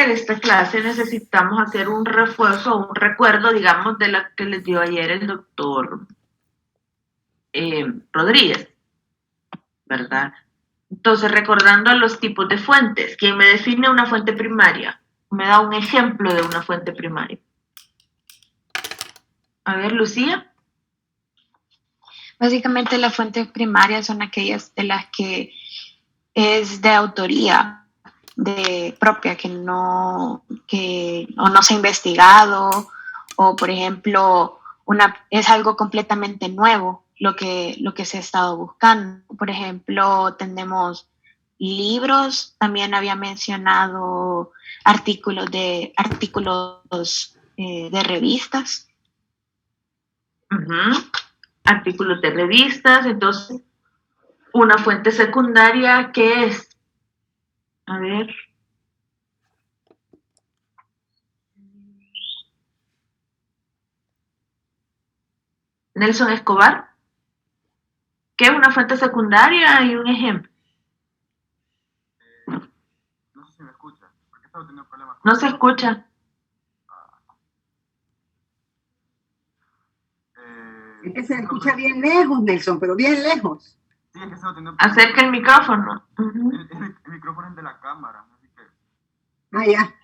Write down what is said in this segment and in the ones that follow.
entender esta clase necesitamos hacer un refuerzo, un recuerdo, digamos, de la que les dio ayer el doctor Rodríguez, ¿verdad? Entonces, recordando los tipos de fuentes, ¿quién me define una fuente primaria? Me da un ejemplo de una fuente primaria. A ver, Lucía. Básicamente las fuentes primarias son aquellas de las que es de autoría propia, que no se ha investigado, o por ejemplo, es algo completamente nuevo lo que se ha estado buscando. Por ejemplo, tenemos libros, también había mencionado artículos de revistas. Artículos de revistas. Entonces, una fuente secundaria, ¿qué es? A ver. Nelson Escobar. ¿Qué es una fuente secundaria y un ejemplo? No sé si me escucha. ¿Por qué estaba teniendo problemas? No se escucha. Es que se escucha bien lejos, Nelson, pero bien lejos. Sí, es que estaba teniendo problemas. Acerca el micrófono. El micrófono es de la cámara, así que... Ah, ya.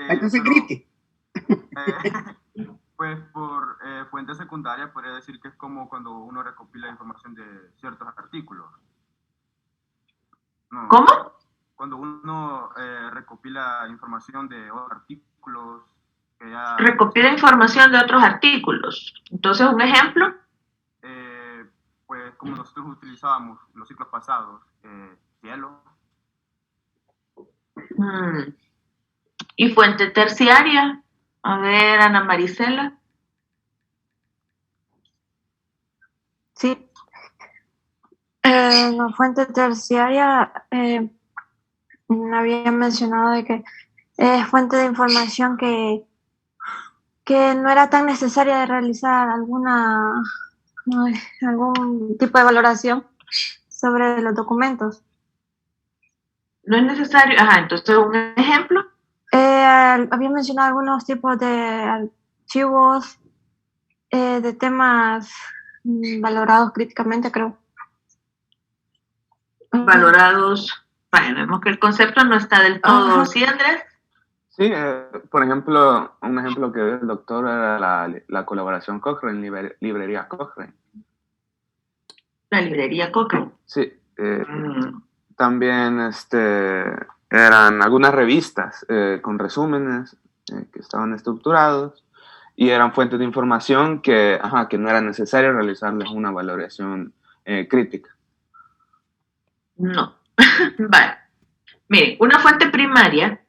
Entonces grite. Pues por fuente secundaria podría decir que es como cuando uno recopila información de ciertos artículos. No, ¿Cómo? Cuando uno recopila información de otros artículos. Que ya... Recopila información de otros artículos. Entonces, ¿un ejemplo? Pues como nosotros utilizábamos en los ciclos pasados, cielo. ¿Y fuente terciaria? A ver, Ana Marisela. Sí. La fuente terciaria había mencionado de que es fuente de información que no era tan necesaria de realizar algún tipo de valoración sobre los documentos. No es necesario. Ajá, entonces, ¿un ejemplo? Había mencionado algunos tipos de archivos de temas valorados críticamente, creo. Valorados. Bueno, vemos que el concepto no está del todo. ¿Sí, Andrés? Sí, por ejemplo, un ejemplo que dio el doctor era la colaboración Cochrane, librería Cochrane. La librería Cochrane. Sí. También eran algunas revistas con resúmenes que estaban estructurados y eran fuentes de información que no era necesario realizarles una valoración crítica. No. Vale. Miren, una fuente primaria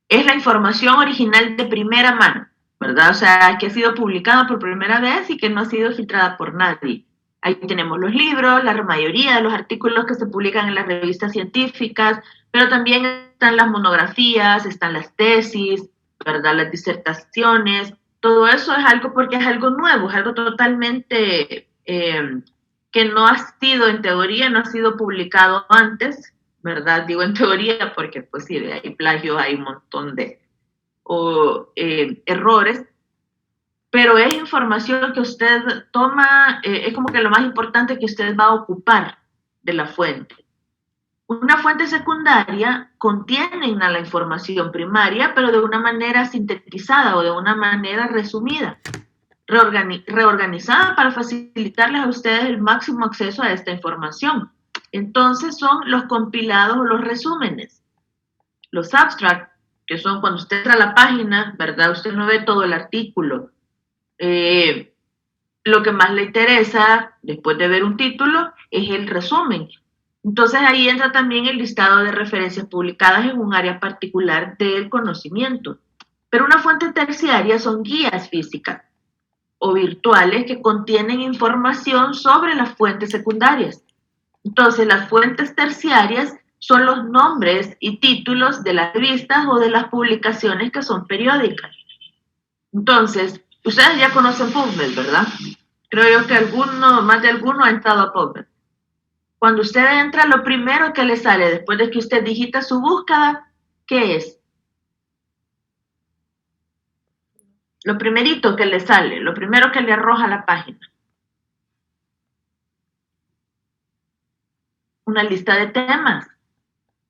es la información original de primera mano, ¿verdad? O sea, que ha sido publicada por primera vez y que no ha sido filtrada por nadie. Ahí tenemos los libros, la mayoría de los artículos que se publican en las revistas científicas, pero también están las monografías, están las tesis, ¿verdad? Las disertaciones. Todo eso es algo porque es algo nuevo, es algo totalmente que no ha sido, en teoría, no ha sido publicado antes, ¿verdad? Digo en teoría porque, pues sí, hay plagio, hay un montón de errores, pero es información que usted toma, es como que lo más importante que usted va a ocupar de la fuente. Una fuente secundaria contiene la información primaria, pero de una manera sintetizada o de una manera resumida, reorganizada para facilitarles a ustedes el máximo acceso a esta información. Entonces son los compilados o los resúmenes. Los abstracts, que son cuando usted entra a la página, ¿verdad? Usted no ve todo el artículo. Lo que más le interesa, después de ver un título, es el resumen. Entonces ahí entra también el listado de referencias publicadas en un área particular del conocimiento. Pero una fuente terciaria son guías físicas o virtuales que contienen información sobre las fuentes secundarias. Entonces, las fuentes terciarias son los nombres y títulos de las revistas o de las publicaciones que son periódicas. Entonces, ustedes ya conocen PubMed, ¿verdad? Creo yo que más de alguno ha entrado a PubMed. Cuando usted entra, lo primero que le sale después de que usted digita su búsqueda, ¿qué es? Lo primerito que le sale, lo primero que le arroja a la página. Una lista de temas.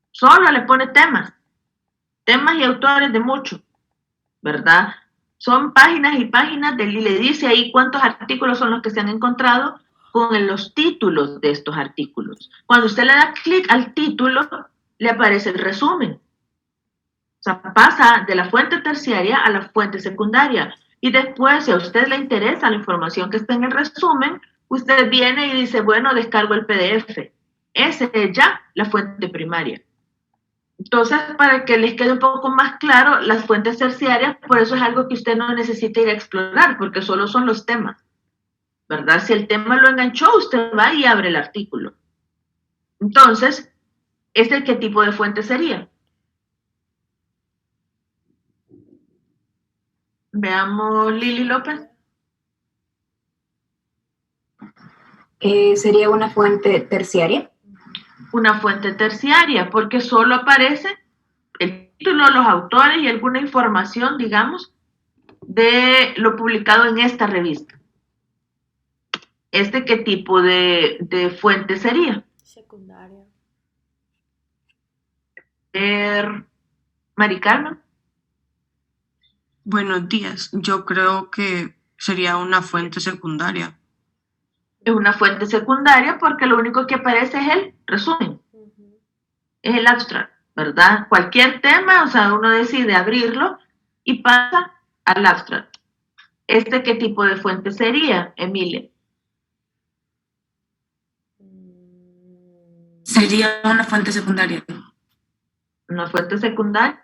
Solo le pone temas. Temas y autores de mucho, ¿verdad? Son páginas y páginas y le dice ahí cuántos artículos son los que se han encontrado con los títulos de estos artículos. Cuando usted le da clic al título, le aparece el resumen. O sea, pasa de la fuente terciaria a la fuente secundaria. Y después, si a usted le interesa la información que está en el resumen, usted viene y dice, bueno, descargo el PDF. Esa es ya la fuente primaria. Entonces, para que les quede un poco más claro, las fuentes terciarias, por eso es algo que usted no necesita ir a explorar, porque solo son los temas, ¿verdad? Si el tema lo enganchó, usted va y abre el artículo. Entonces, ¿este qué tipo de fuente sería? Veamos, Lili López. ¿Sería una fuente terciaria? Una fuente terciaria, porque solo aparece el título, los autores y alguna información, digamos, de lo publicado en esta revista. ¿Este qué tipo de fuente sería? Secundaria. Mari Carmen. Buenos días. Yo creo que sería una fuente secundaria. Es una fuente secundaria porque lo único que aparece es el resumen. Es el abstract, ¿verdad? Cualquier tema, o sea, uno decide abrirlo y pasa al abstract. ¿Este qué tipo de fuente sería, Emilia? Sería una fuente secundaria. Una fuente secundaria.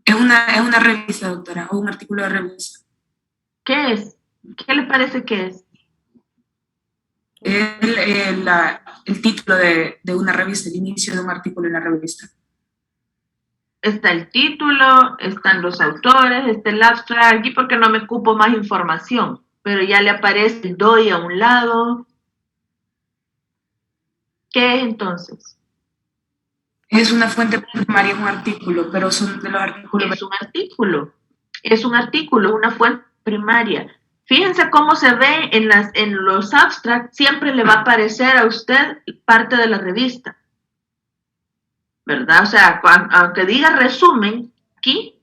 Es una revista, doctora, o un artículo de revista. ¿Qué es? ¿Qué le parece que es? El título de una revista, el inicio de un artículo en la revista. Está el título, están los autores, está el abstract, aquí porque no me ocupo más información, pero ya le aparece el DOI a un lado. ¿Qué es entonces? Es una fuente primaria, es un artículo, pero son de los artículos. Es un artículo, una fuente primaria. Fíjense cómo se ve en los abstracts, siempre le va a aparecer a usted parte de la revista, ¿verdad? O sea, aunque diga resumen, aquí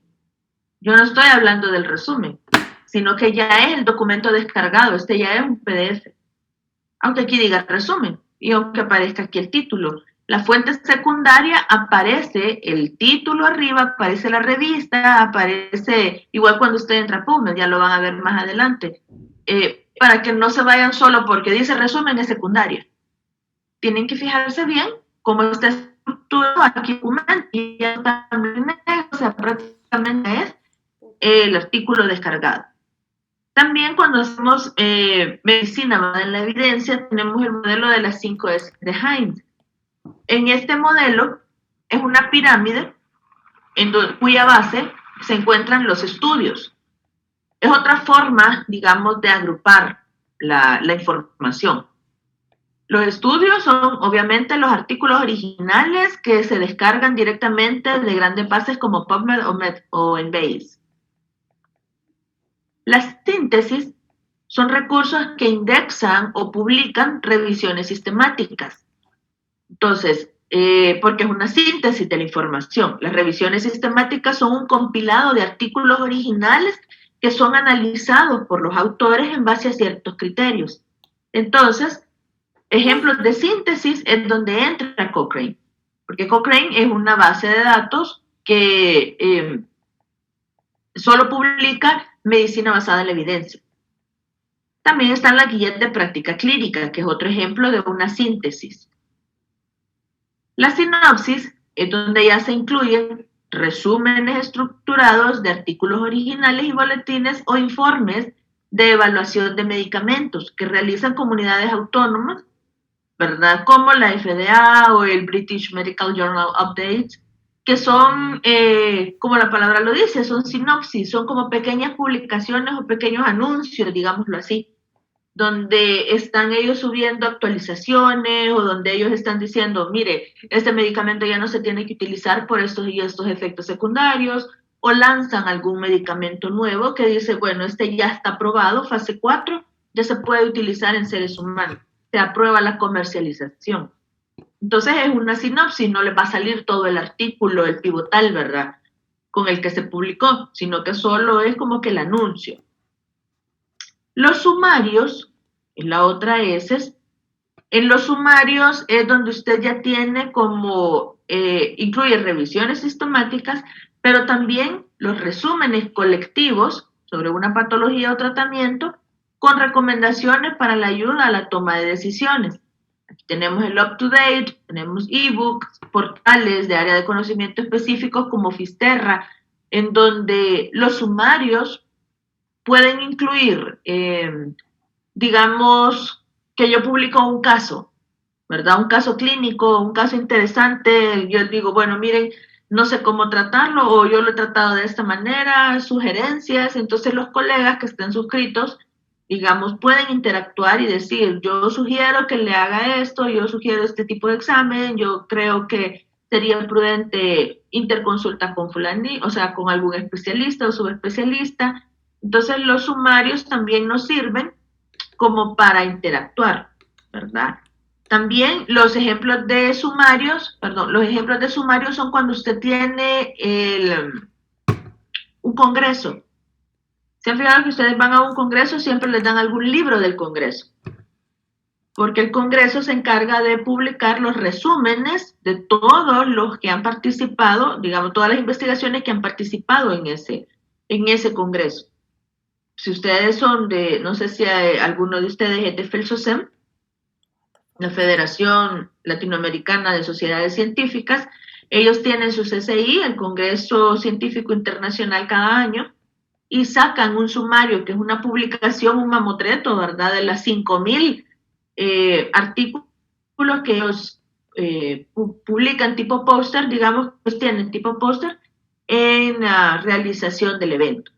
yo no estoy hablando del resumen, sino que ya es el documento descargado, este ya es un PDF. Aunque aquí diga resumen y aunque aparezca aquí el título. La fuente secundaria aparece el título arriba, aparece la revista, aparece, igual cuando usted entra a PubMed, ya lo van a ver más adelante, para que no se vayan solo porque dice resumen es secundaria. Tienen que fijarse bien cómo está estructurado aquí y ya también o sea, prácticamente es el artículo descargado. También cuando hacemos medicina basada en la evidencia, tenemos el modelo de las 5 S de Hines. En este modelo es una pirámide cuya base se encuentran los estudios. Es otra forma, digamos, de agrupar la información. Los estudios son obviamente los artículos originales que se descargan directamente de grandes bases como PubMed o Embase. Las síntesis son recursos que indexan o publican revisiones sistemáticas. Entonces, porque es una síntesis de la información. Las revisiones sistemáticas son un compilado de artículos originales que son analizados por los autores en base a ciertos criterios. Entonces, ejemplos de síntesis es donde entra Cochrane, porque Cochrane es una base de datos que solo publica medicina basada en la evidencia. También están las guías de práctica clínica, que es otro ejemplo de una síntesis. La sinopsis es donde ya se incluyen resúmenes estructurados de artículos originales y boletines o informes de evaluación de medicamentos que realizan comunidades autónomas, ¿verdad? Como la FDA o el British Medical Journal Updates, que son, como la palabra lo dice, son sinopsis, son como pequeñas publicaciones o pequeños anuncios, digámoslo así, donde están ellos subiendo actualizaciones o donde ellos están diciendo, mire, este medicamento ya no se tiene que utilizar por estos y estos efectos secundarios, o lanzan algún medicamento nuevo que dice, bueno, este ya está aprobado, fase 4, ya se puede utilizar en seres humanos, se aprueba la comercialización. Entonces es una sinopsis, no les va a salir todo el artículo, el pivotal, ¿verdad?, con el que se publicó, sino que solo es como que el anuncio. Los sumarios, en la otra S, en los sumarios es donde usted ya tiene como, incluye revisiones sistemáticas, pero también los resúmenes colectivos sobre una patología o tratamiento con recomendaciones para la ayuda a la toma de decisiones. Aquí tenemos el up-to-date, tenemos ebooks, portales de área de conocimiento específicos como Fisterra, en donde los sumarios pueden incluir, digamos, que yo publico un caso, ¿verdad? Un caso clínico, un caso interesante, yo digo, bueno, miren, no sé cómo tratarlo o yo lo he tratado de esta manera, sugerencias, entonces los colegas que estén suscritos, digamos, pueden interactuar y decir, yo sugiero que le haga esto, yo sugiero este tipo de examen, yo creo que sería prudente interconsulta con fulani, o sea, con algún especialista o subespecialista. Entonces los sumarios también nos sirven como para interactuar, ¿verdad? También los ejemplos de sumarios, son cuando usted tiene un congreso. ¿Se han fijado que ustedes van a un congreso, siempre les dan algún libro del congreso? Porque el congreso se encarga de publicar los resúmenes de todos los que han participado, digamos, todas las investigaciones que han participado en ese congreso. Si ustedes son de, no sé si alguno de ustedes es de FELSOCEM, la Federación Latinoamericana de Sociedades Científicas, ellos tienen su CCI, el Congreso Científico Internacional, cada año, y sacan un sumario, que es una publicación, un mamotreto, ¿verdad?, de las 5,000 artículos que ellos publican tipo póster, digamos, pues tienen tipo póster en la realización del evento.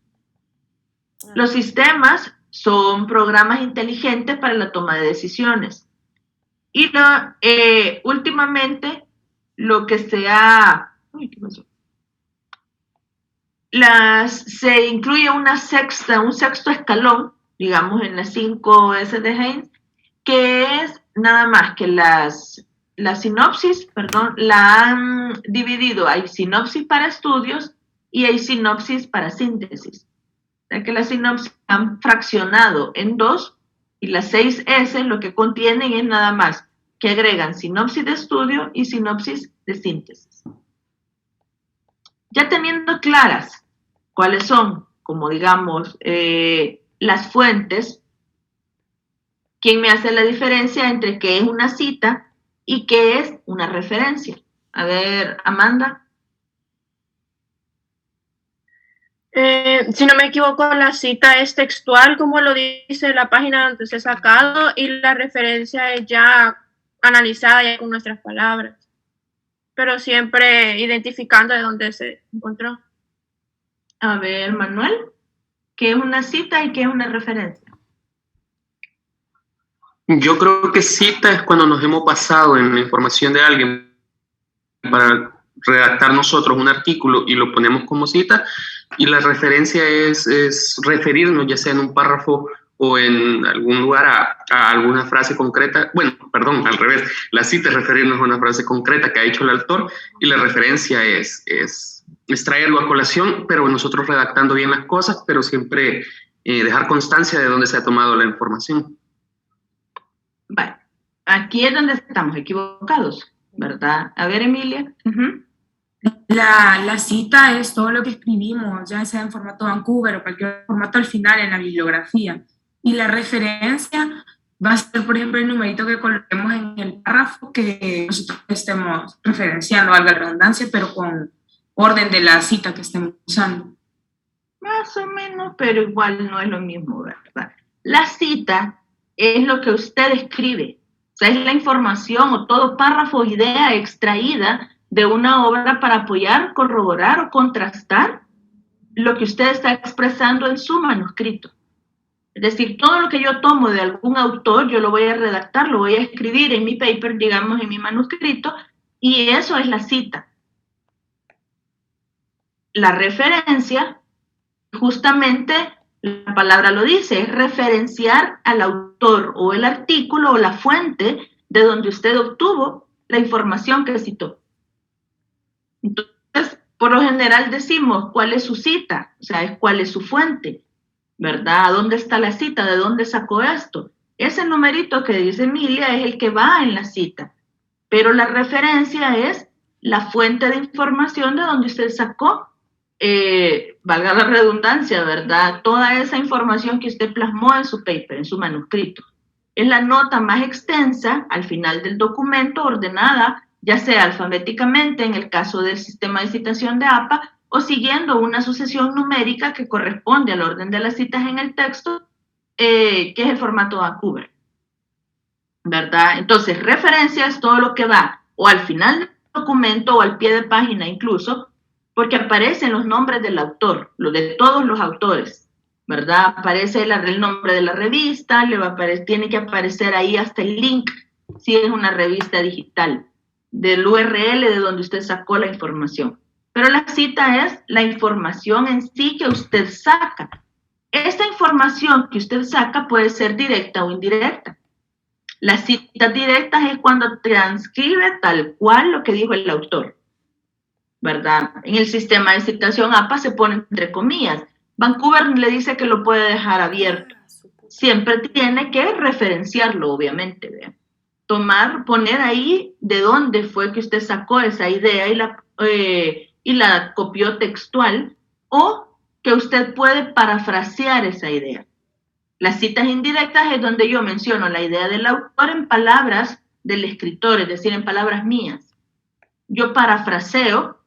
Los sistemas son programas inteligentes para la toma de decisiones. Y últimamente lo que se incluye un sexto escalón, digamos, en las 5 S de Haynes, que es nada más que la sinopsis, la han dividido. Hay sinopsis para estudios y hay sinopsis para síntesis. O sea que la sinopsis han fraccionado en 2 y las 6 S lo que contienen es nada más que agregan sinopsis de estudio y sinopsis de síntesis. Ya teniendo claras cuáles son, como digamos, las fuentes, ¿quién me hace la diferencia entre qué es una cita y qué es una referencia? A ver, Amanda. Si no me equivoco, la cita es textual, como lo dice la página donde se ha sacado, y la referencia es ya analizada ya con nuestras palabras, pero siempre identificando de dónde se encontró. A ver, Manuel, ¿qué es una cita y qué es una referencia? Yo creo que cita es cuando nos hemos basado en la información de alguien para redactar nosotros un artículo y lo ponemos como cita, y la referencia es referirnos ya sea en un párrafo o en algún lugar a alguna frase concreta. Bueno, perdón, al revés, la cita es referirnos a una frase concreta que ha dicho el autor, y la referencia es traerlo a colación, pero nosotros redactando bien las cosas, pero siempre dejar constancia de dónde se ha tomado la información. Vale, aquí es donde estamos equivocados, ¿verdad? A ver, Emilia. La cita es todo lo que escribimos, ya sea en formato Vancouver o cualquier formato al final en la bibliografía. Y la referencia va a ser, por ejemplo, el numerito que coloquemos en el párrafo que nosotros estemos referenciando, valga la redundancia, pero con orden de la cita que estemos usando. Más o menos, pero igual no es lo mismo, ¿verdad? La cita es lo que usted escribe, o sea, es la información o todo párrafo o idea extraída de una obra para apoyar, corroborar o contrastar lo que usted está expresando en su manuscrito. Es decir, todo lo que yo tomo de algún autor, yo lo voy a redactar, lo voy a escribir en mi paper, digamos, en mi manuscrito, y eso es la cita. La referencia, justamente la palabra lo dice, es referenciar al autor o el artículo o la fuente de donde usted obtuvo la información que citó. Entonces, por lo general decimos cuál es su cita, o sea, es cuál es su fuente, ¿verdad? ¿Dónde está la cita? ¿De dónde sacó esto? Ese numerito que dice Emilia es el que va en la cita, pero la referencia es la fuente de información de donde usted sacó, valga la redundancia, ¿verdad? Toda esa información que usted plasmó en su paper, en su manuscrito. Es la nota más extensa al final del documento, ordenada ya sea alfabéticamente en el caso del sistema de citación de APA o siguiendo una sucesión numérica que corresponde al orden de las citas en el texto, que es el formato Vancouver, ¿verdad? Entonces, referencia es todo lo que va o al final del documento o al pie de página incluso, porque aparecen los nombres del autor, los de todos los autores, ¿verdad? Aparece el nombre de la revista, tiene que aparecer ahí hasta el link, si es una revista digital, del URL de donde usted sacó la información. Pero la cita es la información en sí que usted saca. Esta información que usted saca puede ser directa o indirecta. Las citas directas es cuando transcribe tal cual lo que dijo el autor, ¿verdad? En el sistema de citación APA se pone entre comillas. Vancouver le dice que lo puede dejar abierto. Siempre tiene que referenciarlo, obviamente, ¿verdad? Poner ahí de dónde fue que usted sacó esa idea y la copió textual, o que usted puede parafrasear esa idea. Las citas indirectas es donde yo menciono la idea del autor en palabras del escritor, es decir, en palabras mías. Yo parafraseo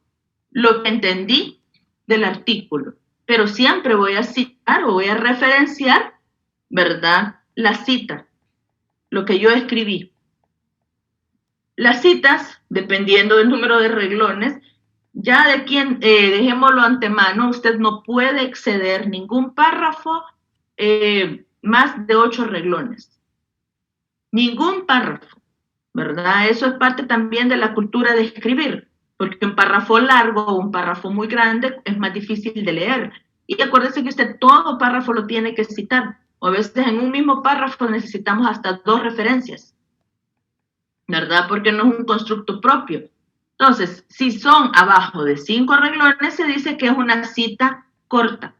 lo que entendí del artículo, pero siempre voy a citar o voy a referenciar, ¿verdad?, la cita, lo que yo escribí. Las citas, dependiendo del número de renglones, ya dejémoslo antemano, usted no puede exceder ningún párrafo más de 8 renglones. Ningún párrafo, ¿verdad? Eso es parte también de la cultura de escribir, porque un párrafo largo o un párrafo muy grande es más difícil de leer. Y acuérdese que usted todo párrafo lo tiene que citar, o a veces en un mismo párrafo necesitamos hasta 2 referencias, ¿verdad? Porque no es un constructo propio. Entonces, si son abajo de 5 renglones, se dice que es una cita corta.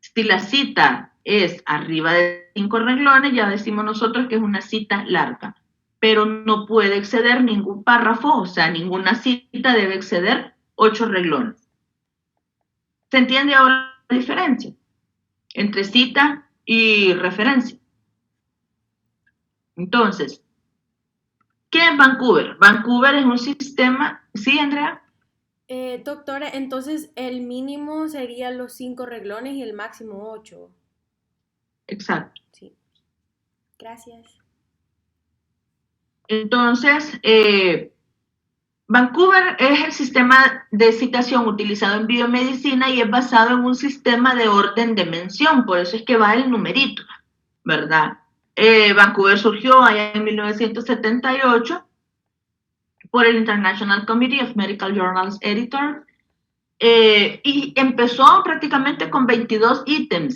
Si la cita es arriba de 5 renglones, ya decimos nosotros que es una cita larga, pero no puede exceder ningún párrafo, o sea, ninguna cita debe exceder 8 renglones. ¿Se entiende ahora la diferencia entre cita y referencia? Entonces, ¿qué es Vancouver? Vancouver es un sistema... ¿Sí, Andrea? Doctora, entonces el mínimo sería los 5 renglones y el máximo 8. Exacto. Sí. Gracias. Entonces, Vancouver es el sistema de citación utilizado en biomedicina y es basado en un sistema de orden de mención, por eso es que va el numerito, ¿verdad? Vancouver surgió allá en 1978 por el International Committee of Medical Journals Editors y empezó prácticamente con 22 ítems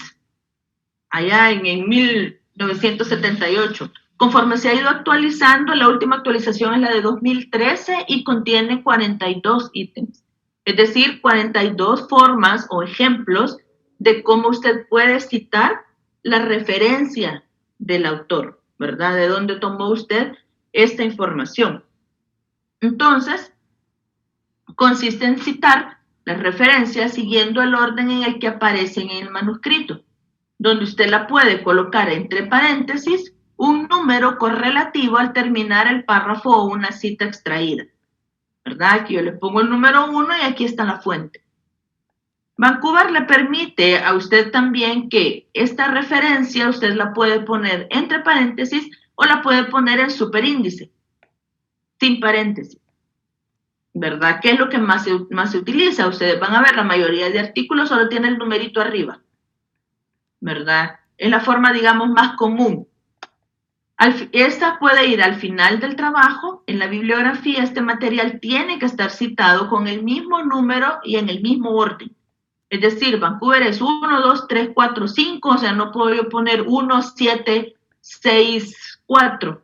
allá en 1978. Conforme se ha ido actualizando, la última actualización es la de 2013 y contiene 42 ítems, es decir, 42 formas o ejemplos de cómo usted puede citar la referencia del autor, ¿verdad? De dónde tomó usted esta información. Entonces, consiste en citar las referencias siguiendo el orden en el que aparecen en el manuscrito, donde usted la puede colocar entre paréntesis un número correlativo al terminar el párrafo o una cita extraída, ¿verdad? Aquí yo le pongo el número 1 y aquí está la fuente. Vancouver le permite a usted también que esta referencia usted la puede poner entre paréntesis o la puede poner en superíndice, sin paréntesis, ¿verdad? ¿Qué es lo que más se utiliza? Ustedes van a ver, la mayoría de artículos solo tiene el numerito arriba, ¿verdad? Es la forma, digamos, más común. Esta puede ir al final del trabajo. En la bibliografía este material tiene que estar citado con el mismo número y en el mismo orden. Es decir, Vancouver es 1, 2, 3, 4, 5, o sea, no puedo yo poner 1, 7, 6, 4,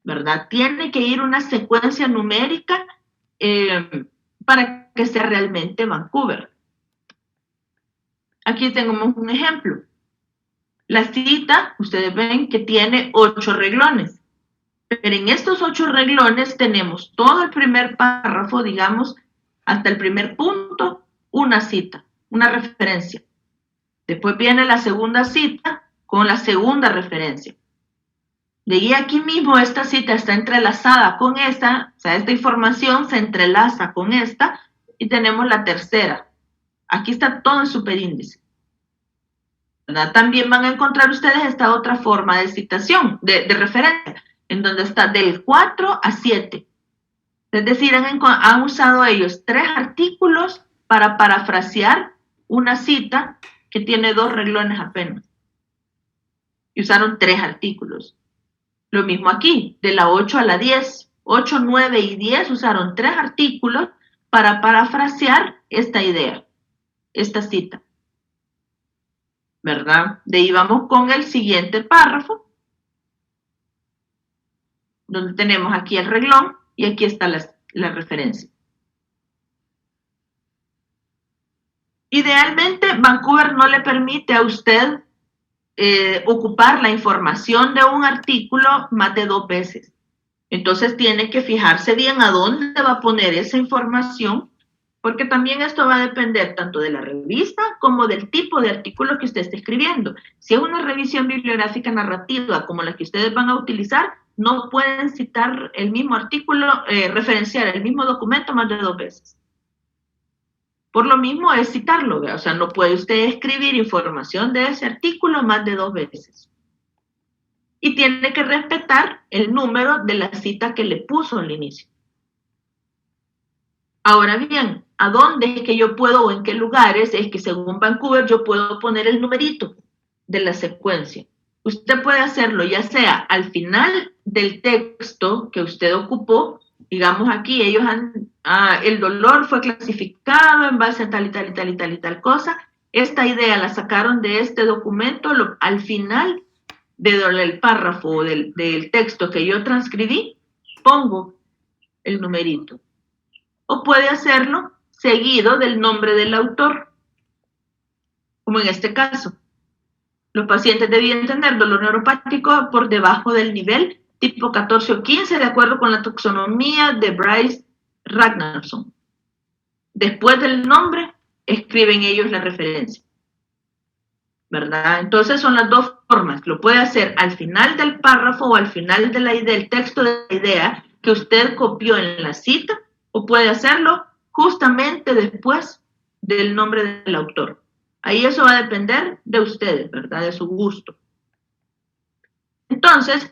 ¿verdad? Tiene que ir una secuencia numérica para que sea realmente Vancouver. Aquí tenemos un ejemplo. La cita, ustedes ven que tiene 8 reglones, pero en estos 8 reglones tenemos todo el primer párrafo, digamos, hasta el primer punto, una cita, una referencia. Después viene la segunda cita con la segunda referencia. De ahí aquí mismo esta cita está entrelazada con esta, o sea, esta información se entrelaza con esta y tenemos la tercera. Aquí está todo en superíndice. ¿Verdad? También van a encontrar ustedes esta otra forma de citación, de referencia, en donde está del 4 a 7. Es decir, han usado ellos 3 artículos para parafrasear una cita que tiene 2 reglones apenas. Y usaron 3 artículos. Lo mismo aquí, de la 8 a la 10. 8, 9 y 10 usaron 3 artículos para parafrasear esta idea, esta cita. ¿Verdad? De ahí vamos con el siguiente párrafo, donde tenemos aquí el reglón y aquí está la referencia. Idealmente, Vancouver no le permite a usted ocupar la información de un artículo más de 2 veces. Entonces tiene que fijarse bien a dónde va a poner esa información, porque también esto va a depender tanto de la revista como del tipo de artículo que usted esté escribiendo. Si es una revisión bibliográfica narrativa como la que ustedes van a utilizar, no pueden citar el mismo artículo, referenciar el mismo documento más de 2 veces. Por lo mismo es citarlo, ¿verdad? O sea, no puede usted escribir información de ese artículo más de 2 veces. Y tiene que respetar el número de la cita que le puso al inicio. Ahora bien, ¿a dónde es que yo puedo o en qué lugares es que según Vancouver yo puedo poner el numerito de la secuencia? Usted puede hacerlo ya sea al final del texto que usted ocupó. Digamos aquí, ellos el dolor fue clasificado en base a tal y tal y tal y tal y tal cosa. Esta idea la sacaron de este documento, al final del párrafo del texto que yo transcribí, pongo el numerito. O puede hacerlo seguido del nombre del autor, como en este caso. Los pacientes debían tener dolor neuropático por debajo del nivel tipo 14 o 15, de acuerdo con la taxonomía de Bryce Ragnarsson. Después del nombre, escriben ellos la referencia. ¿Verdad? Entonces son las 2 formas. Lo puede hacer al final del párrafo o al final de la idea, del texto de la idea que usted copió en la cita, o puede hacerlo justamente después del nombre del autor. Ahí eso va a depender de ustedes, ¿verdad? De su gusto. Entonces,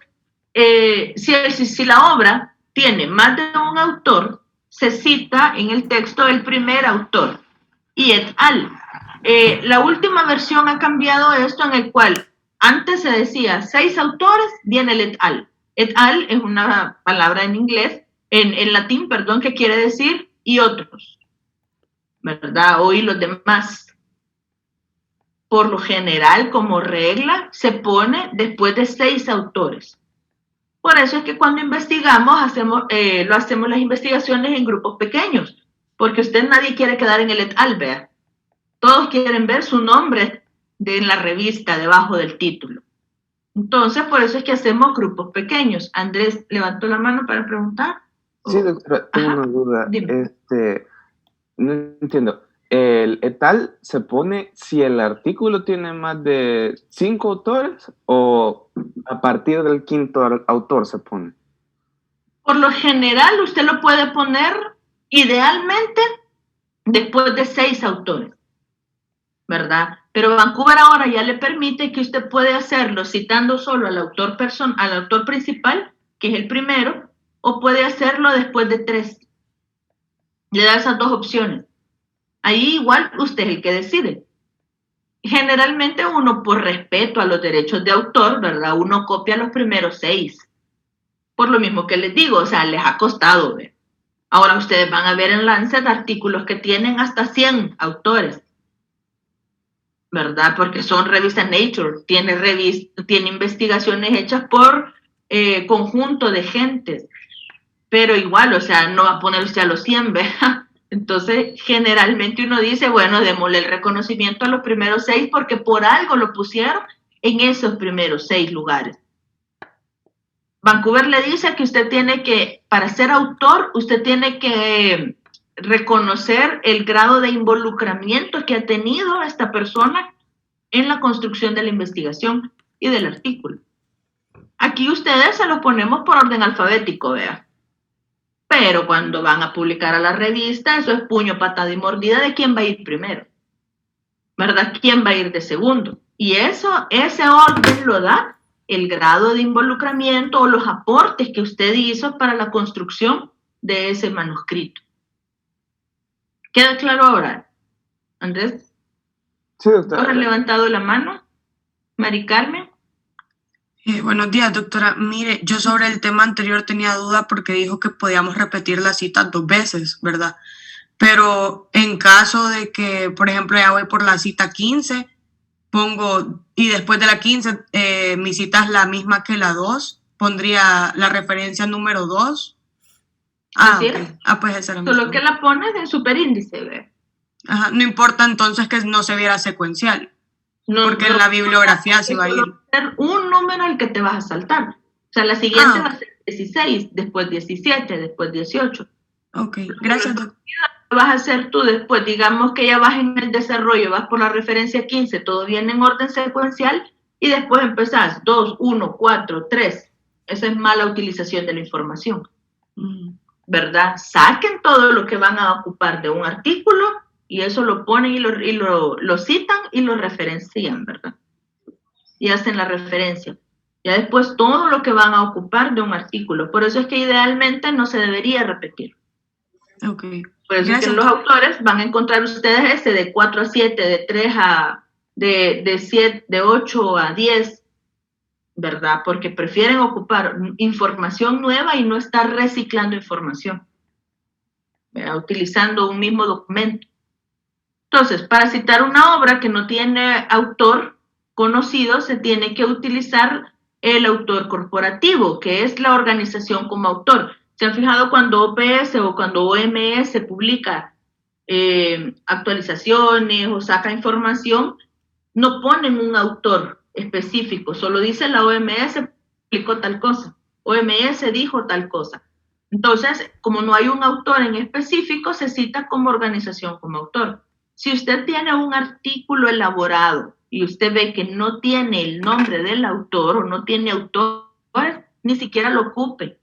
si la obra tiene más de un autor, se cita en el texto el primer autor y et al. La última versión ha cambiado esto, en el cual antes se decía 6 autores, viene el et al. Et al es una palabra en inglés, en latín, perdón, que quiere decir y otros, ¿verdad? O y los demás. Por lo general, como regla, se pone después de 6 autores. Por eso es que cuando investigamos, hacemos las investigaciones en grupos pequeños, porque nadie quiere quedar en el et al, vea. Todos quieren ver su nombre en la revista debajo del título. Entonces, por eso es que hacemos grupos pequeños. Andrés levantó la mano para preguntar. Sí, doctora, tengo una duda. Dime. No entiendo. ¿El et al se pone si el artículo tiene más de 5 autores o a partir del 5º autor se pone? Por lo general, usted lo puede poner idealmente después de 6 autores, ¿verdad? Pero Vancouver ahora ya le permite que usted puede hacerlo citando solo al autor principal, que es el primero, o puede hacerlo después de 3. Le da esas 2 opciones. Ahí igual usted es el que decide. Generalmente uno, por respeto a los derechos de autor, ¿verdad? Uno copia los primeros 6. Por lo mismo que les digo, o sea, les ha costado ver. Ahora ustedes van a ver en Lancet artículos que tienen hasta 100 autores, ¿verdad? Porque son revistas Nature, tiene investigaciones hechas por conjunto de gentes, pero igual, o sea, no va a poner usted a los 100, ¿verdad? Entonces, generalmente uno dice, bueno, démosle el reconocimiento a los primeros 6 porque por algo lo pusieron en esos primeros 6 lugares. Vancouver le dice que usted tiene que, para ser autor, usted tiene que reconocer el grado de involucramiento que ha tenido esta persona en la construcción de la investigación y del artículo. Aquí ustedes se los ponemos por orden alfabético, vea. Pero cuando van a publicar a la revista, eso es puño, patada y mordida de quién va a ir primero, ¿verdad? ¿Quién va a ir de segundo? Y ese orden lo da el grado de involucramiento o los aportes que usted hizo para la construcción de ese manuscrito. ¿Queda claro ahora, Andrés? Sí, doctora. ¿Has levantado la mano, Mari Carmen? Buenos días, doctora. Mire, yo sobre el tema anterior tenía duda porque dijo que podíamos repetir la cita 2 veces, ¿verdad? Pero en caso de que, por ejemplo, ya voy por la cita 15, pongo, y después de la 15, mi cita es la misma que la 2, pondría la referencia número 2. Okay. Pues esa era mi Solo que la pones en superíndice, ¿ve? Ajá, no importa entonces que no se viera secuencial. No, porque en la bibliografía se va a ir. Va a ser un número al que te vas a saltar. O sea, la siguiente va a ser 16, después 17, después 18. Ok, gracias, doctor. Vas a hacer tú después, digamos que ya vas en el desarrollo, vas por la referencia 15, todo viene en orden secuencial y después empezás 2, 1, 4, 3. Esa es mala utilización de la información. ¿Verdad? Saquen todo lo que van a ocupar de un artículo y eso lo ponen y lo citan y lo referencian, ¿verdad? Y hacen la referencia. Ya después todo lo que van a ocupar de un artículo. Por eso es que idealmente no se debería repetir. Ok. Por eso es que los autores van a encontrar ustedes de 4 a 7, de 3 a... de 8 a 10, ¿verdad? Porque prefieren ocupar información nueva y no estar reciclando información, ¿verdad? Utilizando un mismo documento. Entonces, para citar una obra que no tiene autor conocido, se tiene que utilizar el autor corporativo, que es la organización como autor. ¿Se han fijado cuando OPS o cuando OMS publica actualizaciones o saca información? No ponen un autor específico, solo dice la OMS publicó tal cosa, OMS dijo tal cosa. Entonces, como no hay un autor en específico, se cita como organización como autor. Si usted tiene un artículo elaborado y usted ve que no tiene el nombre del autor o no tiene autor, ni siquiera lo ocupe.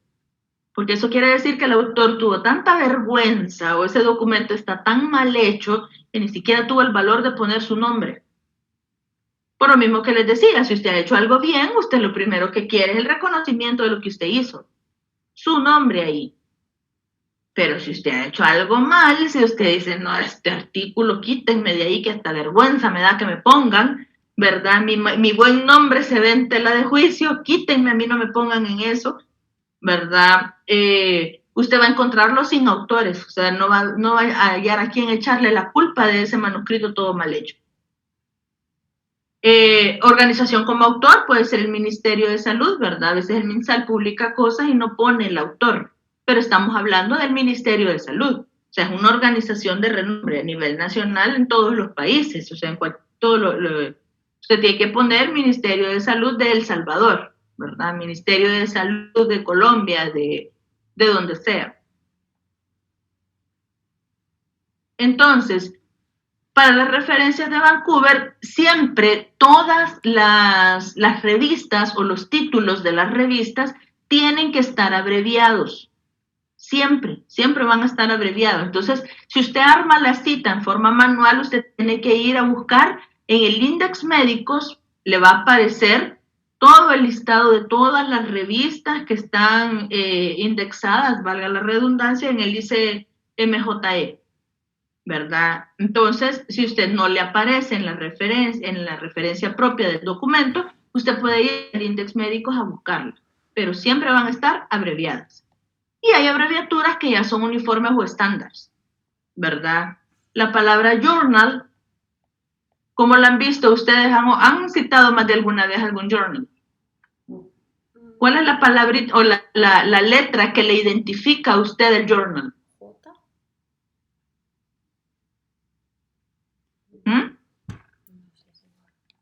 Porque eso quiere decir que el autor tuvo tanta vergüenza o ese documento está tan mal hecho que ni siquiera tuvo el valor de poner su nombre. Por lo mismo que les decía, si usted ha hecho algo bien, usted lo primero que quiere es el reconocimiento de lo que usted hizo. Su nombre ahí. Pero si usted ha hecho algo mal, si usted dice, no, este artículo, quítenme de ahí que hasta vergüenza me da que me pongan, ¿verdad? Mi buen nombre se ve en tela de juicio, quítenme, a mí no me pongan en eso, ¿verdad? Usted va a encontrarlo sin autores, o sea, no va a hallar a quien echarle la culpa de ese manuscrito todo mal hecho. Organización como autor puede ser el Ministerio de Salud, ¿verdad? A veces el MinSal publica cosas y no pone el autor, pero estamos hablando del Ministerio de Salud. O sea, es una organización de renombre a nivel nacional en todos los países. O sea, en usted tiene que poner Ministerio de Salud de El Salvador, ¿verdad? Ministerio de Salud de Colombia, de donde sea. Entonces, para las referencias de Vancouver, siempre todas las revistas o los títulos de las revistas tienen que estar abreviados. Siempre van a estar abreviados. Entonces, si usted arma la cita en forma manual, usted tiene que ir a buscar en el Index Médicos, le va a aparecer todo el listado de todas las revistas que están indexadas, valga la redundancia, en el ICMJE. ¿verdad? Entonces, si usted no le aparece en la referencia propia del documento, usted puede ir al Index Médicos a buscarlo, pero siempre van a estar abreviadas. Y hay abreviaturas que ya son uniformes o estándares, ¿verdad? La palabra journal, ¿cómo la han visto? ¿Ustedes han citado más de alguna vez algún journal? ¿Cuál es la palabrita o la letra que le identifica a usted el journal? ¿Mm?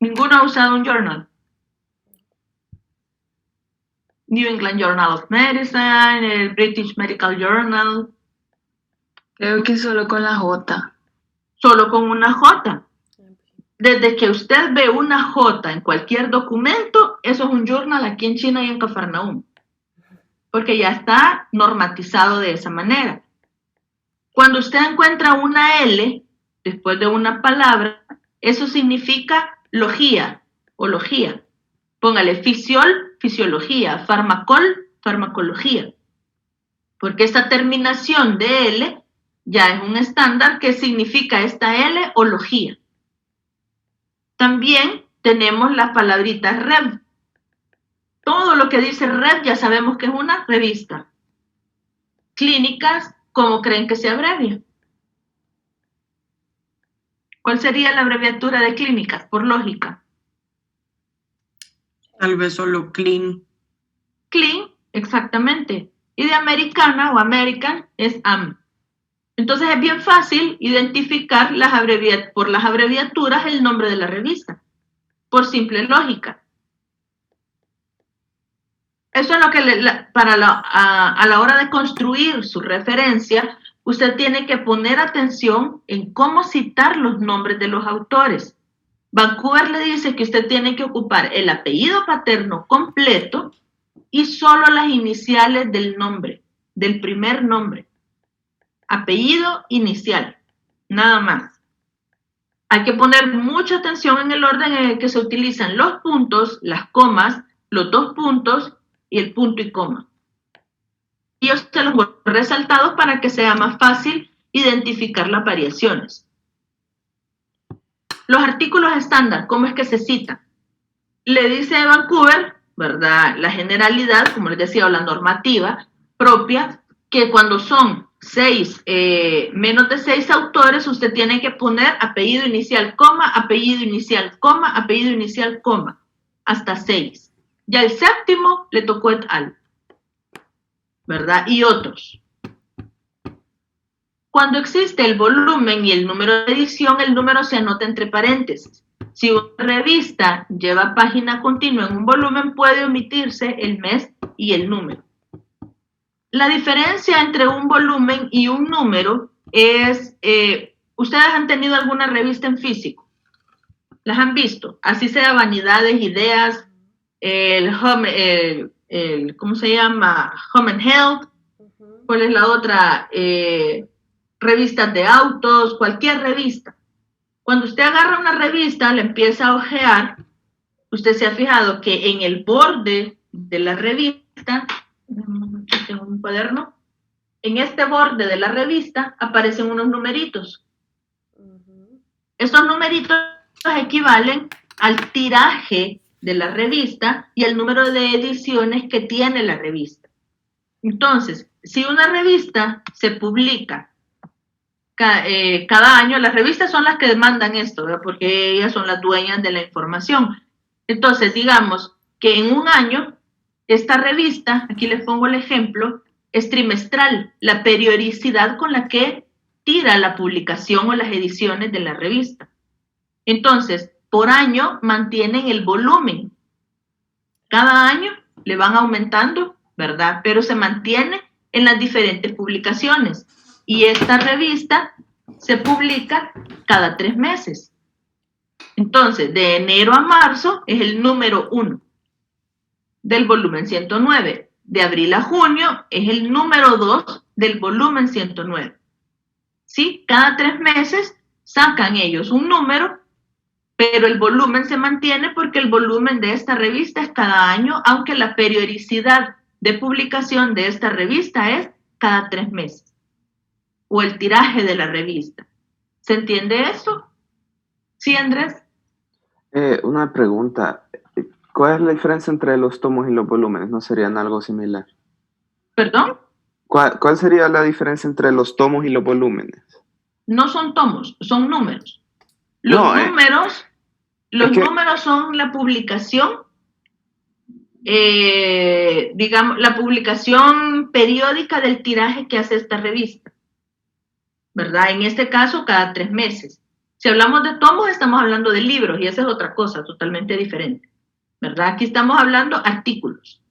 ¿Ninguno ha usado un journal? New England Journal of Medicine, el British Medical Journal. Creo que solo con la J. Solo con una J. Desde que usted ve una J en cualquier documento, eso es un journal aquí en China y en Cafarnaúm. Porque ya está normatizado de esa manera. Cuando usted encuentra una L después de una palabra, eso significa logía o logía. Póngale fisiología, farmacología. Porque esta terminación de L ya es un estándar que significa esta L o logía. También tenemos las palabritas rev. Todo lo que dice rev ya sabemos que es una revista. Clínicas, ¿cómo creen que se abrevia? ¿Cuál sería la abreviatura de clínicas, por lógica? Tal vez solo clean. Clean, exactamente. Y de americana o American es AM. Entonces es bien fácil identificar por las abreviaturas el nombre de la revista, por simple lógica. Eso es lo que a la hora de construir su referencia, usted tiene que poner atención en cómo citar los nombres de los autores. Vancouver le dice que usted tiene que ocupar el apellido paterno completo y solo las iniciales del nombre, del primer nombre. Apellido inicial, nada más. Hay que poner mucha atención en el orden en el que se utilizan los puntos, las comas, los dos puntos y el punto y coma. Y yo se los voy resaltados para que sea más fácil identificar las variaciones. Los artículos estándar, ¿cómo es que se citan? Le dice Vancouver, ¿verdad? La generalidad, como les decía, o la normativa propia, que cuando son menos de 6 autores, usted tiene que poner apellido inicial, coma, apellido inicial, coma, apellido inicial, coma, hasta 6. Ya el séptimo le tocó et al, ¿verdad? Y otros. Cuando existe el volumen y el número de edición, el número se anota entre paréntesis. Si una revista lleva página continua en un volumen, puede omitirse el mes y el número. La diferencia entre un volumen y un número es, ¿ustedes han tenido alguna revista en físico? ¿Las han visto? Así sea Vanidades, Ideas, ¿cómo se llama? Home and Health. ¿Cuál es la otra? Revistas de autos, cualquier revista. Cuando usted agarra una revista, la empieza a ojear, usted se ha fijado que en el borde de la revista, tengo un cuaderno, en este borde de la revista aparecen unos numeritos. Esos numeritos equivalen al tiraje de la revista y el número de ediciones que tiene la revista. Entonces, si una revista se publica cada año, las revistas son las que demandan esto, ¿verdad? Porque ellas son las dueñas de la información. Entonces, digamos que en un año, esta revista, aquí les pongo el ejemplo, es trimestral, la periodicidad con la que tira la publicación o las ediciones de la revista. Entonces, por año mantienen el volumen. Cada año le van aumentando, ¿verdad? Pero se mantiene en las diferentes publicaciones. Y esta revista se publica cada 3 meses. Entonces, de enero a marzo es el número 1 del volumen 109. De abril a junio es el número 2 del volumen 109. ¿Sí? Cada 3 meses sacan ellos un número, pero el volumen se mantiene porque el volumen de esta revista es cada año, aunque la periodicidad de publicación de esta revista es cada 3 meses. O el tiraje de la revista. ¿Se entiende eso? ¿Sí, Andrés? Una pregunta. ¿Cuál es la diferencia entre los tomos y los volúmenes? ¿No serían algo similar? ¿Perdón? ¿Cuál sería la diferencia entre los tomos y los volúmenes? No son tomos, son números. No, Los números son la publicación, digamos, la publicación periódica del tiraje que hace esta revista, ¿verdad? En este caso, cada 3 meses. Si hablamos de tomos, estamos hablando de libros, y esa es otra cosa totalmente diferente, ¿verdad? Aquí estamos hablando artículos.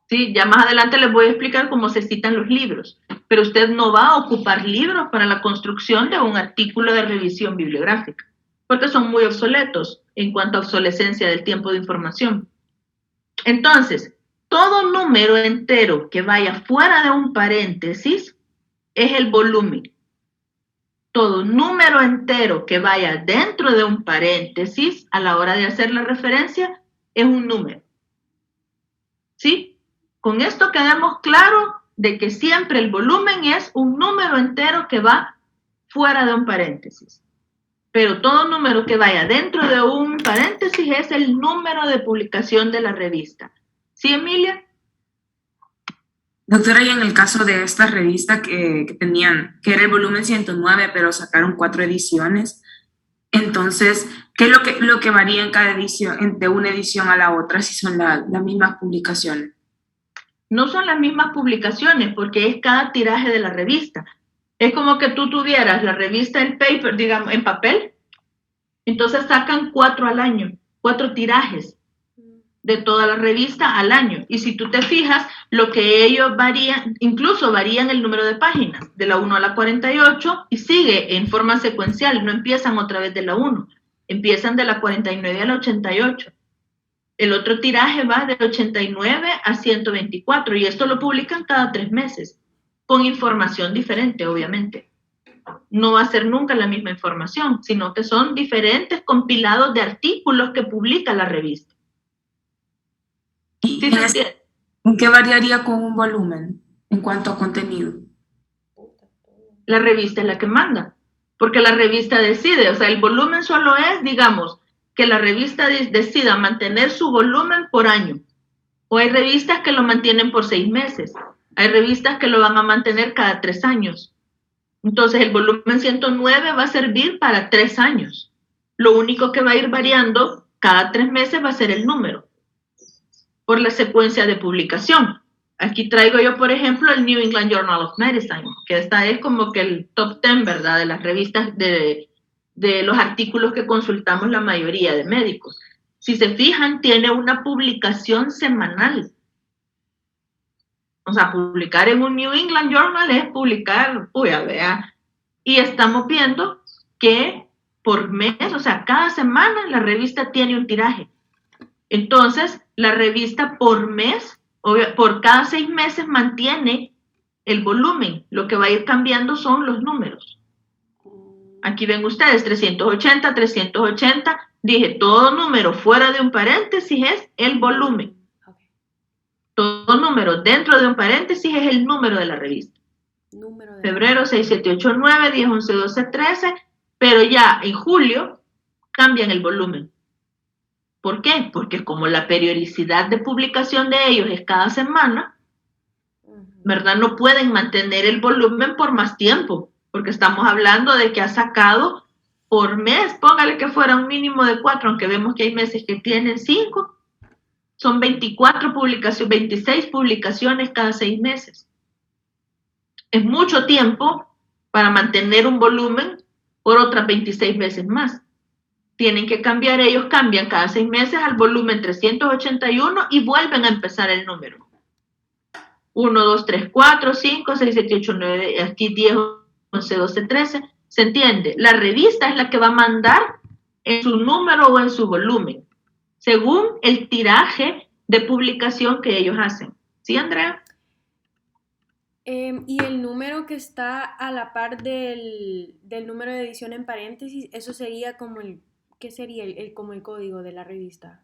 Sí, ya más adelante les voy a explicar cómo se citan los libros, pero usted no va a ocupar libros para la construcción de un artículo de revisión bibliográfica, porque son muy obsoletos en cuanto a obsolescencia del tiempo de información. Entonces, todo número entero que vaya fuera de un paréntesis es el volumen. Todo número entero que vaya dentro de un paréntesis a la hora de hacer la referencia es un número. ¿Sí? Con esto quedamos claro de que siempre el volumen es un número entero que va fuera de un paréntesis. Pero todo número que vaya dentro de un paréntesis es el número de publicación de la revista. ¿Sí, Emilia? Doctora, y en el caso de esta revista que tenían, que era el volumen 109, pero sacaron 4 ediciones, entonces, ¿qué es lo que varía en cada edición, de una edición a la otra, si son las mismas publicaciones? No son las mismas publicaciones, porque es cada tiraje de la revista. Es como que tú tuvieras la revista en paper, digamos, en papel, entonces sacan 4 al año, 4 tirajes de toda la revista al año. Y si tú te fijas, lo que ellos varían, incluso varían el número de páginas, de la 1 a la 48, y sigue en forma secuencial, no empiezan otra vez de la 1, empiezan de la 49 a la 88. El otro tiraje va de 89 a 124, y esto lo publican cada 3 meses, con información diferente, obviamente. No va a ser nunca la misma información, sino que son diferentes compilados de artículos que publica la revista. ¿Sí ¿En qué variaría con un volumen en cuanto a contenido? La revista es la que manda, porque la revista decide, o sea, el volumen solo es, digamos, que la revista decida mantener su volumen por año. O hay revistas que lo mantienen por 6 meses, hay revistas que lo van a mantener cada 3 años. Entonces el volumen 109 va a servir para 3 años. Lo único que va a ir variando cada 3 meses va a ser el número, por la secuencia de publicación. Aquí traigo yo, por ejemplo, el New England Journal of Medicine, que esta es como que el top 10, ¿verdad?, de las revistas, de los artículos que consultamos la mayoría de médicos. Si se fijan, tiene una publicación semanal. O sea, publicar en un New England Journal es publicar, vea. Y estamos viendo que por mes, o sea, cada semana la revista tiene un tiraje. Entonces, la revista por mes, por cada 6 meses mantiene el volumen. Lo que va a ir cambiando son los números. Aquí ven ustedes, 380, 380. Dije, todo número fuera de un paréntesis es el volumen. Todo número dentro de un paréntesis es el número de la revista. Febrero 6, 7, 8, 9, 10, 11, 12, 13. Pero ya en julio cambian el volumen. ¿Por qué? Porque como la periodicidad de publicación de ellos es cada semana, ¿verdad? No pueden mantener el volumen por más tiempo, porque estamos hablando de que ha sacado por mes, póngale que fuera un mínimo de 4, aunque vemos que hay meses que tienen 5, son 24 publicaciones, 26 publicaciones cada 6 meses. Es mucho tiempo para mantener un volumen por otras 26 veces más. Tienen que cambiar, ellos cambian cada 6 meses al volumen 381 y vuelven a empezar el número. 1, 2, 3, 4, 5, 6, 7, 8, 9, aquí 10, 11, 12, 13. ¿Se entiende? La revista es la que va a mandar en su número o en su volumen, según el tiraje de publicación que ellos hacen. ¿Sí, Andrea? Y el número que está a la par del número de edición en paréntesis, eso sería como ¿qué sería como el código de la revista?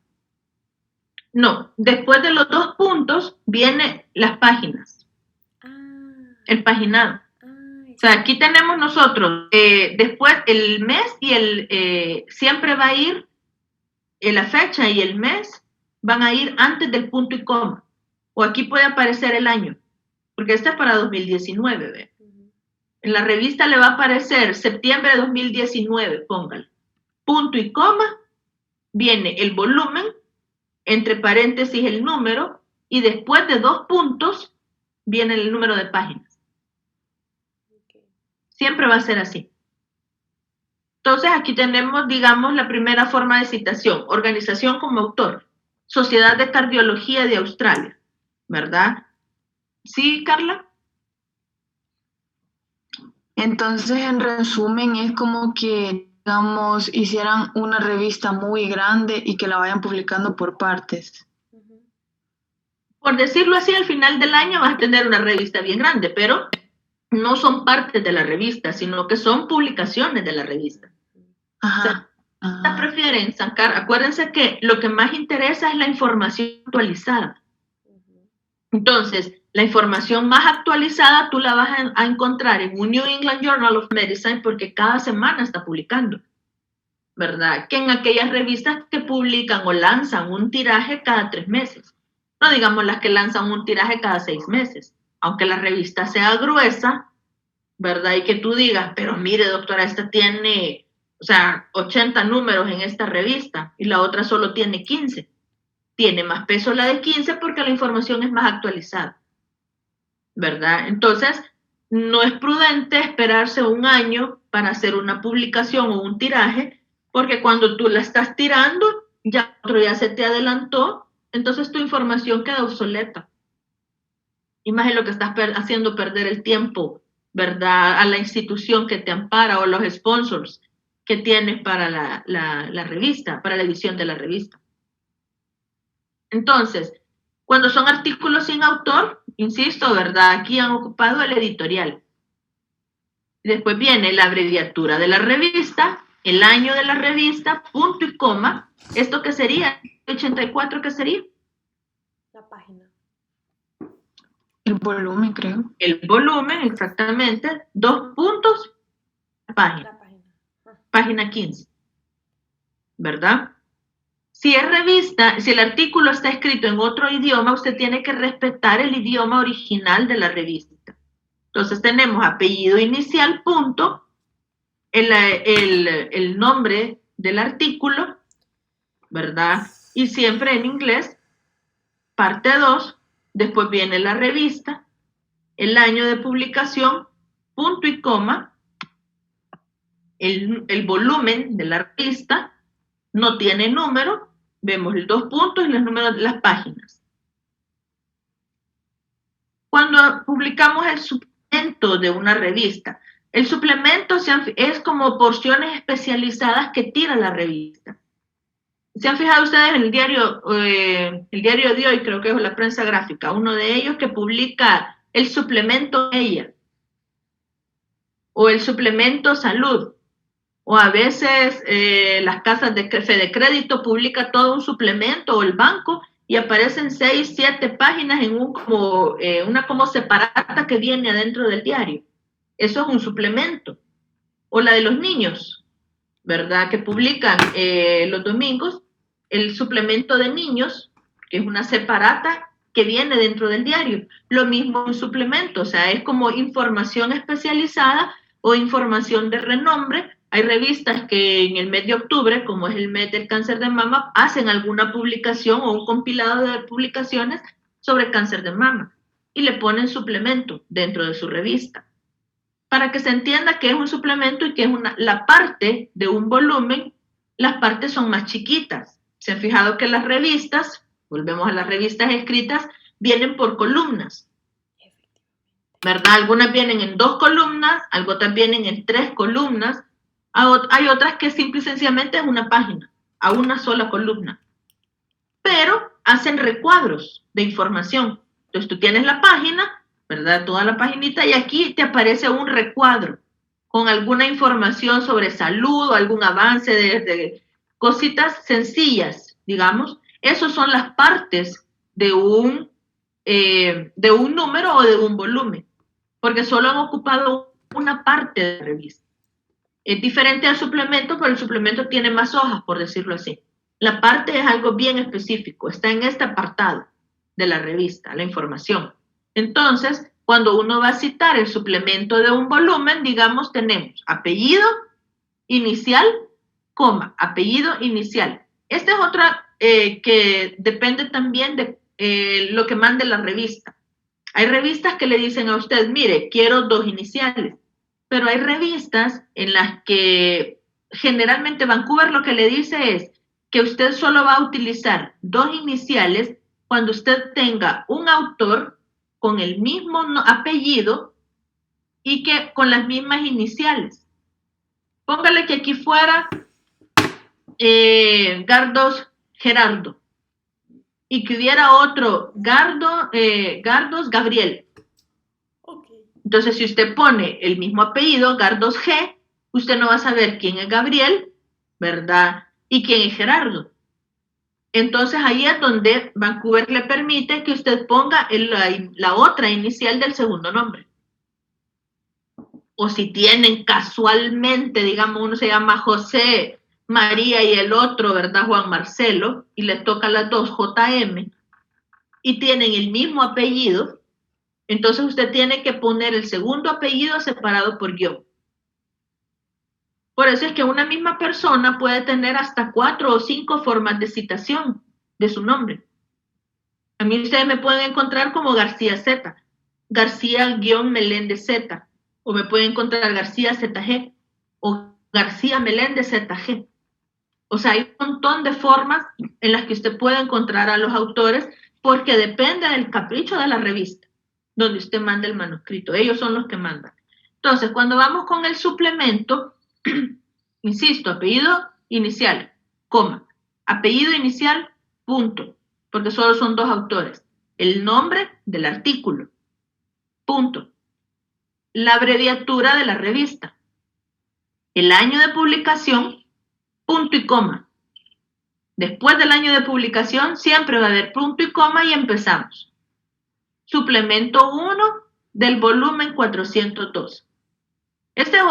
No, después de los 2 puntos vienen las páginas. El paginado. O sea, aquí tenemos nosotros, después el mes y siempre va a ir, la fecha y el mes van a ir antes del punto y coma. O aquí puede aparecer el año, porque este es para 2019, ¿ve? En la revista le va a aparecer septiembre de 2019, póngale. Punto y coma, viene el volumen, entre paréntesis el número, y después de 2 puntos viene el número de páginas. Siempre va a ser así. Entonces aquí tenemos, digamos, la primera forma de citación. Organización como autor. Sociedad de Cardiología de Australia. ¿Verdad? ¿Sí, Carla? Entonces, en resumen, es como que, digamos, hicieran una revista muy grande y que la vayan publicando por partes. Por decirlo así, al final del año vas a tener una revista bien grande, pero no son partes de la revista, sino que son publicaciones de la revista. Ajá. O sea, prefieren sacar, acuérdense que lo que más interesa es la información actualizada. Entonces, la información más actualizada tú la vas a encontrar en un New England Journal of Medicine porque cada semana está publicando, ¿verdad? Que en aquellas revistas que publican o lanzan un tiraje cada 3 meses. No digamos las que lanzan un tiraje cada 6 meses. Aunque la revista sea gruesa, ¿verdad? Y que tú digas, pero mire, doctora, esta tiene, 80 números en esta revista y la otra solo tiene 15. Tiene más peso la de 15 porque la información es más actualizada, ¿verdad? Entonces, no es prudente esperarse un año para hacer una publicación o un tiraje, porque cuando tú la estás tirando, ya otro ya se te adelantó, entonces tu información queda obsoleta. Y más en lo que estás haciendo perder el tiempo, ¿verdad? A la institución que te ampara o los sponsors que tienes para la revista, para la edición de la revista. Entonces, cuando son artículos sin autor, insisto, ¿verdad? Aquí han ocupado el editorial. Después viene la abreviatura de la revista, el año de la revista, punto y coma. ¿Esto qué sería? 84, ¿qué sería? La página. El volumen, creo. El volumen, exactamente. 2 puntos, página. Página 15. ¿Verdad? Si es revista, si el artículo está escrito en otro idioma, usted tiene que respetar el idioma original de la revista. Entonces tenemos apellido inicial, punto, el nombre del artículo, ¿verdad? Y siempre en inglés, parte 2, después viene la revista, el año de publicación, punto y coma, el volumen de la revista, no tiene número, vemos los 2 puntos y los números de las páginas. Cuando publicamos el suplemento de una revista, el suplemento es como porciones especializadas que tira la revista. ¿Se han fijado ustedes en el diario de hoy, creo que es la prensa gráfica, uno de ellos que publica el suplemento Ella, o el suplemento Salud, o a veces las casas de Fede Crédito publica todo un suplemento, o el banco, y aparecen 6, 7 páginas en una como separata que viene adentro del diario. Eso es un suplemento. O la de los niños, ¿verdad? Que publican los domingos el suplemento de niños, que es una separata que viene dentro del diario. Lo mismo un suplemento, o sea, es como información especializada o información de renombre. Hay revistas que en el mes de octubre, como es el mes del cáncer de mama, hacen alguna publicación o un compilado de publicaciones sobre cáncer de mama y le ponen suplemento dentro de su revista. Para que se entienda que es un suplemento y que es la parte de un volumen, las partes son más chiquitas. Se han fijado que las revistas, volvemos a las revistas escritas, vienen por columnas, ¿verdad? Algunas vienen en 2 columnas, otras vienen en 3 columnas, hay otras que simple y sencillamente es una página, a una sola columna, pero hacen recuadros de información. Entonces tú tienes la página, ¿verdad? Toda la paginita, y aquí te aparece un recuadro con alguna información sobre salud o algún avance de cositas sencillas, digamos. Esas son las partes de un número o de un volumen, porque solo han ocupado una parte de la revista. Es diferente al suplemento, pero el suplemento tiene más hojas, por decirlo así. La parte es algo bien específico, está en este apartado de la revista, la información. Entonces, cuando uno va a citar el suplemento de un volumen, digamos, tenemos apellido inicial, coma, apellido inicial. Esta es otra que depende también de lo que mande la revista. Hay revistas que le dicen a usted, mire, quiero 2 iniciales, pero hay revistas en las que generalmente Vancouver lo que le dice es que usted solo va a utilizar 2 iniciales cuando usted tenga un autor con el mismo apellido y que con las mismas iniciales. Póngale que aquí fuera Gardos Gerardo y que hubiera otro Gardos Gabriel. Okay. Entonces, si usted pone el mismo apellido, Gardos G, usted no va a saber quién es Gabriel, ¿verdad? Y quién es Gerardo. Entonces, ahí es donde Vancouver le permite que usted ponga la otra inicial del segundo nombre. O si tienen casualmente, digamos, uno se llama José María y el otro, ¿verdad? Juan Marcelo, y le toca las 2 JM, y tienen el mismo apellido, entonces usted tiene que poner el segundo apellido separado por guión. Por eso es que una misma persona puede tener hasta 4 o 5 formas de citación de su nombre. A mí ustedes me pueden encontrar como García Z, García-Meléndez Z, o me pueden encontrar García ZG, o García Meléndez ZG. O sea, hay un montón de formas en las que usted puede encontrar a los autores porque depende del capricho de la revista donde usted manda el manuscrito. Ellos son los que mandan. Entonces, cuando vamos con el suplemento, insisto, apellido inicial, coma, apellido inicial, punto, porque solo son 2 autores. El nombre del artículo, punto. La abreviatura de la revista, el año de publicación, punto y coma. Después del año de publicación siempre va a haber punto y coma y empezamos. Suplemento 1 del volumen 402. Este es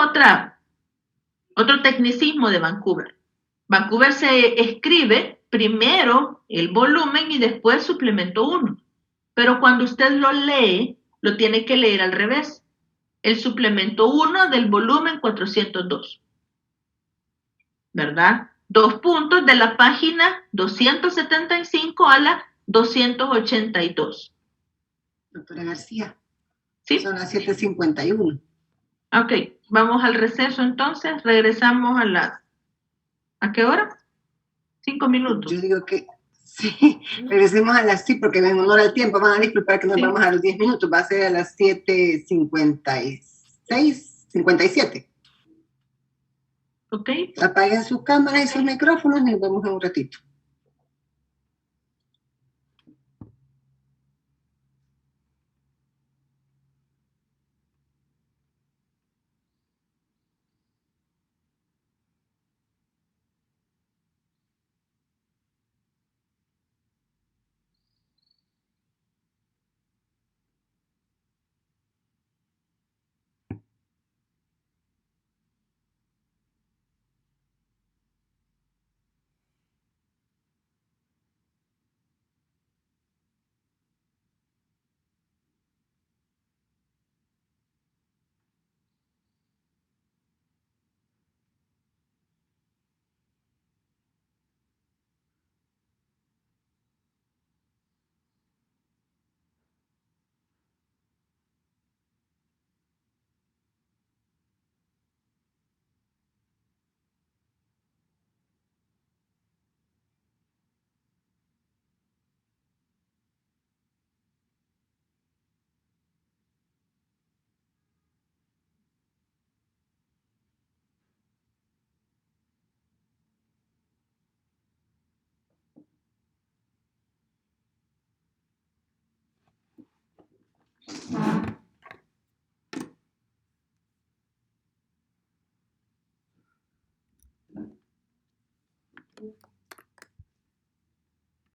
otro tecnicismo de Vancouver. Vancouver se escribe primero el volumen y después suplemento 1. Pero cuando usted lo lee, lo tiene que leer al revés. El suplemento 1 del volumen 402. ¿Verdad? 2 puntos de la página 275 a la 282. Doctora García. Sí. Son las 7:51. Ok, vamos al receso entonces. Regresamos ¿a qué hora? 5 minutos. Yo digo que sí, regresemos a las, sí, porque en honor al tiempo, van a disculpar que nos vamos a los 10 minutos, va a ser a las 7:56, 57. Ok. Apaguen sus cámaras y sus micrófonos y nos vemos en un ratito.